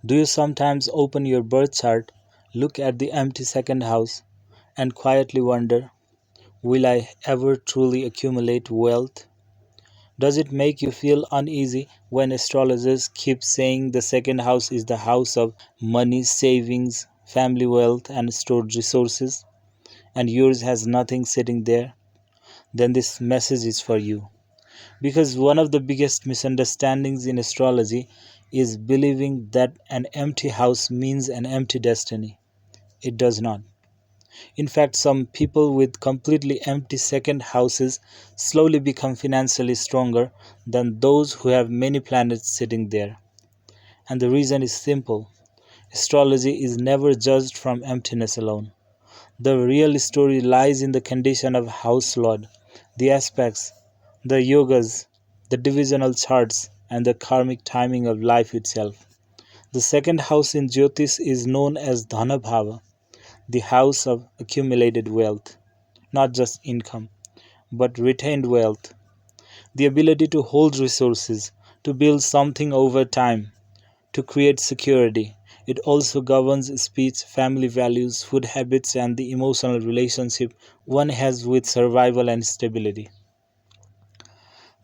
Do you sometimes open your birth chart, look at the empty second house, and quietly wonder, will I ever truly accumulate wealth? Does it make you feel uneasy when astrologers keep saying the second house is the house of money, savings, family wealth, and stored resources, and yours has nothing sitting there? Then this message is for you. Because one of the biggest misunderstandings in astrology is believing that an empty house means an empty destiny. It does not. In fact, some people with completely empty second houses slowly become financially stronger than those who have many planets sitting there. And the reason is simple: astrology is never judged from emptiness alone. The real story lies in the condition of house lord, the aspects, the yogas, the divisional charts, and the karmic timing of life itself. The second house in Jyotish is known as Dhana Bhava, the house of accumulated wealth, not just income, but retained wealth, the ability to hold resources, to build something over time, to create security. It also governs speech, family values, food habits, and the emotional relationship one has with survival and stability.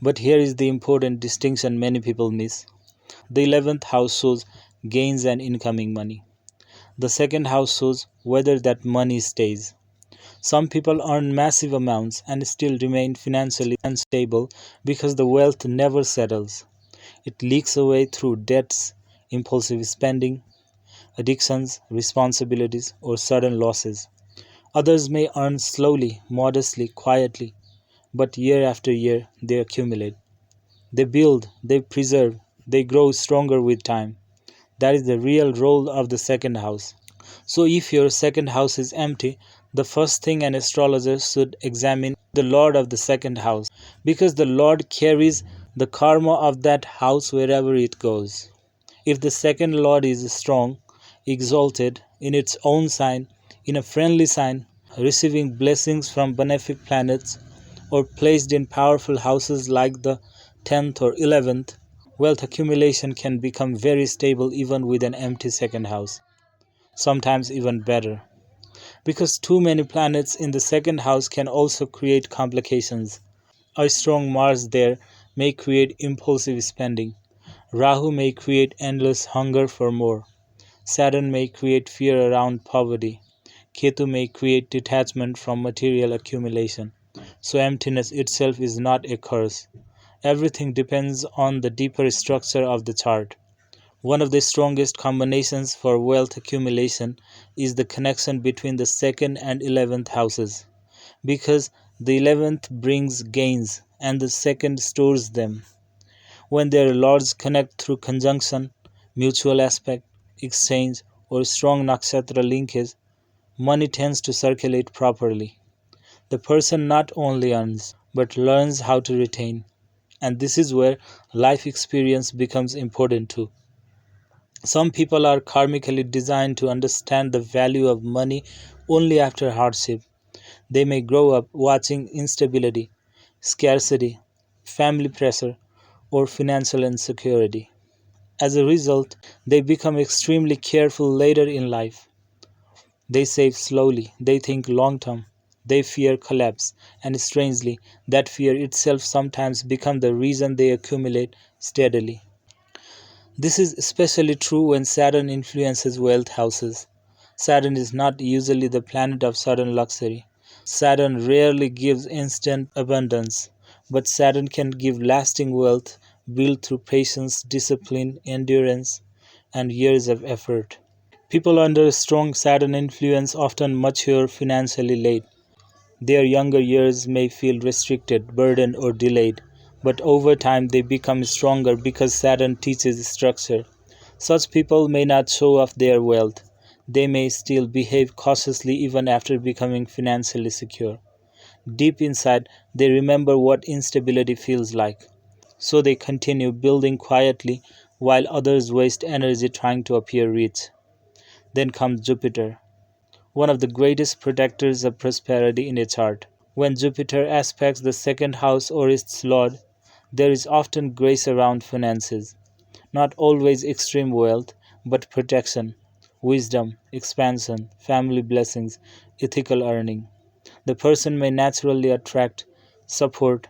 But here is the important distinction many people miss. The 11th house shows gains and incoming money. The second house shows whether that money stays. Some people earn massive amounts and still remain financially unstable because the wealth never settles. It leaks away through debts, impulsive spending, addictions, responsibilities, or sudden losses. Others may earn slowly, modestly, quietly, but year after year they accumulate. They build, they preserve, they grow stronger with time. That is the real role of the second house. So, if your second house is empty, the first thing an astrologer should examine the Lord of the second house, because the Lord carries the karma of that house wherever it goes. If the second Lord is strong, exalted in its own sign, in a friendly sign, receiving blessings from benefic planets, or placed in powerful houses like the 10th or 11th, wealth accumulation can become very stable even with an empty second house. Sometimes even better. Because too many planets in the second house can also create complications. A strong Mars there may create impulsive spending. Rahu may create endless hunger for more. Saturn may create fear around poverty. Ketu may create detachment from material accumulation. So emptiness itself is not a curse. Everything depends on the deeper structure of the chart. One of the strongest combinations for wealth accumulation is the connection between the second and 11th houses, because the 11th brings gains and the second stores them. When their lords connect through conjunction, mutual aspect, exchange, or strong nakshatra linkage, money tends to circulate properly. The person not only earns, but learns how to retain. And this is where life experience becomes important too. Some people are karmically designed to understand the value of money only after hardship. They may grow up watching instability, scarcity, family pressure, or financial insecurity. As a result, they become extremely careful later in life. They save slowly, they think long term, they fear collapse, and strangely, that fear itself sometimes becomes the reason they accumulate steadily. This is especially true when Saturn influences wealth houses. Saturn is not usually the planet of sudden luxury. Saturn rarely gives instant abundance, but Saturn can give lasting wealth built through patience, discipline, endurance, and years of effort. People under strong Saturn influence often mature financially late. Their younger years may feel restricted, burdened, or delayed, but over time they become stronger because Saturn teaches structure. Such people may not show off their wealth. They may still behave cautiously even after becoming financially secure. Deep inside, they remember what instability feels like. So they continue building quietly while others waste energy trying to appear rich. Then comes Jupiter, one of the greatest protectors of prosperity in a chart. When Jupiter aspects the second house or its lord, there is often grace around finances. Not always extreme wealth, but protection, wisdom, expansion, family blessings, ethical earning. The person may naturally attract support,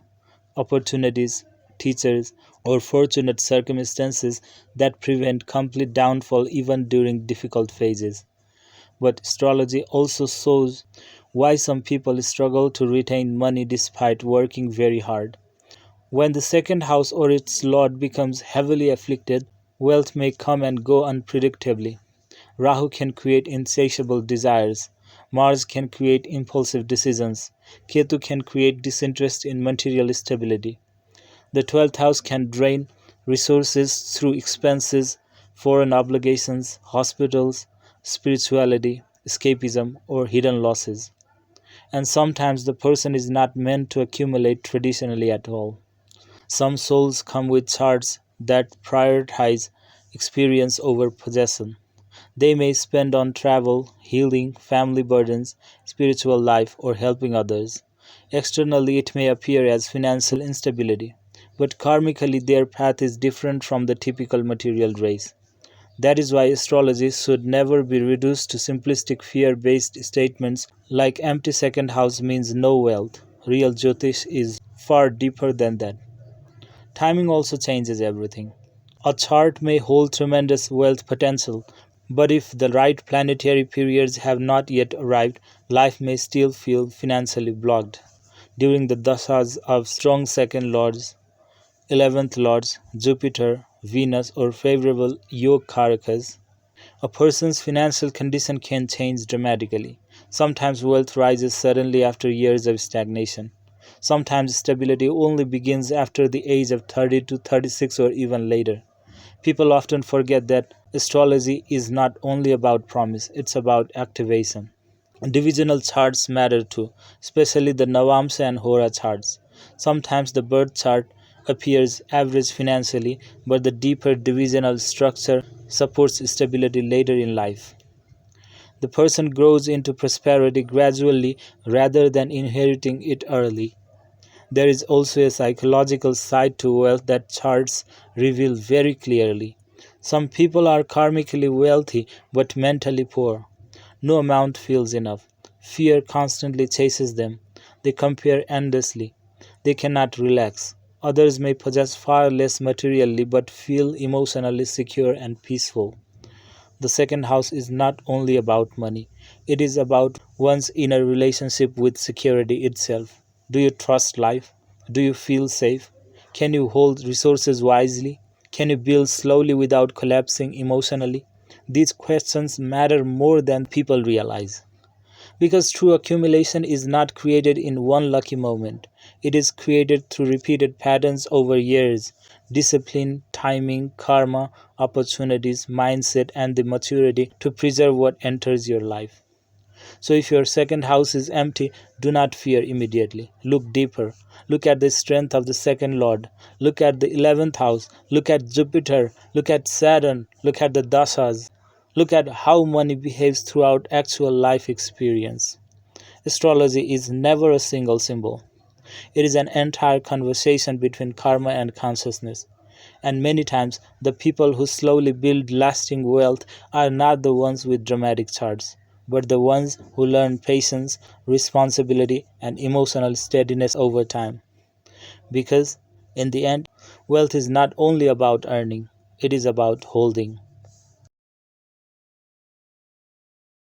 opportunities, teachers, or fortunate circumstances that prevent complete downfall even during difficult phases. But astrology also shows why some people struggle to retain money despite working very hard. When the second house or its lord becomes heavily afflicted, wealth may come and go unpredictably. Rahu can create insatiable desires. Mars can create impulsive decisions. Ketu can create disinterest in material stability. The 12th house can drain resources through expenses, foreign obligations, hospitals, spirituality, escapism, or hidden losses. And sometimes the person is not meant to accumulate traditionally at all. Some souls come with charts that prioritize experience over possession. They may spend on travel, healing, family burdens, spiritual life, or helping others. Externally, it may appear as financial instability, but karmically, their path is different from the typical material race. That is why astrology should never be reduced to simplistic fear based statements like empty second house means no wealth. Real Jyotish is far deeper than that. Timing also changes everything. A chart may hold tremendous wealth potential, but if the right planetary periods have not yet arrived, life may still feel financially blocked. During the dashas of strong second lords, 11th lords, Jupiter, Venus, or favorable yoga karakas, a person's financial condition can change dramatically. Sometimes wealth rises suddenly after years of stagnation. Sometimes stability only begins after the age of 30 to 36 or even later. People often forget that astrology is not only about promise, it's about activation. Divisional charts matter too, especially the Navamsa and Hora charts. Sometimes the birth chart appears average financially, but the deeper divisional structure supports stability later in life. The person grows into prosperity gradually rather than inheriting it early. There is also a psychological side to wealth that charts reveal very clearly. Some people are karmically wealthy but mentally poor. No amount feels enough. Fear constantly chases them. They compare endlessly. They cannot relax. Others may possess far less materially but feel emotionally secure and peaceful. The second house is not only about money, it is about one's inner relationship with security itself. Do you trust life? Do you feel safe? Can you hold resources wisely? Can you build slowly without collapsing emotionally? These questions matter more than people realize. Because true accumulation is not created in one lucky moment. It is created through repeated patterns over years. Discipline, timing, karma, opportunities, mindset, and the maturity to preserve what enters your life. So, if your second house is empty, do not fear immediately. Look deeper. Look at the strength of the second lord. Look at the 11th house. Look at Jupiter. Look at Saturn. Look at the dashas. Look at how money behaves throughout actual life experience. Astrology is never a single symbol. It is an entire conversation between karma and consciousness. And many times, the people who slowly build lasting wealth are not the ones with dramatic charts, but the ones who learn patience, responsibility, and emotional steadiness over time. Because, in the end, wealth is not only about earning, it is about holding.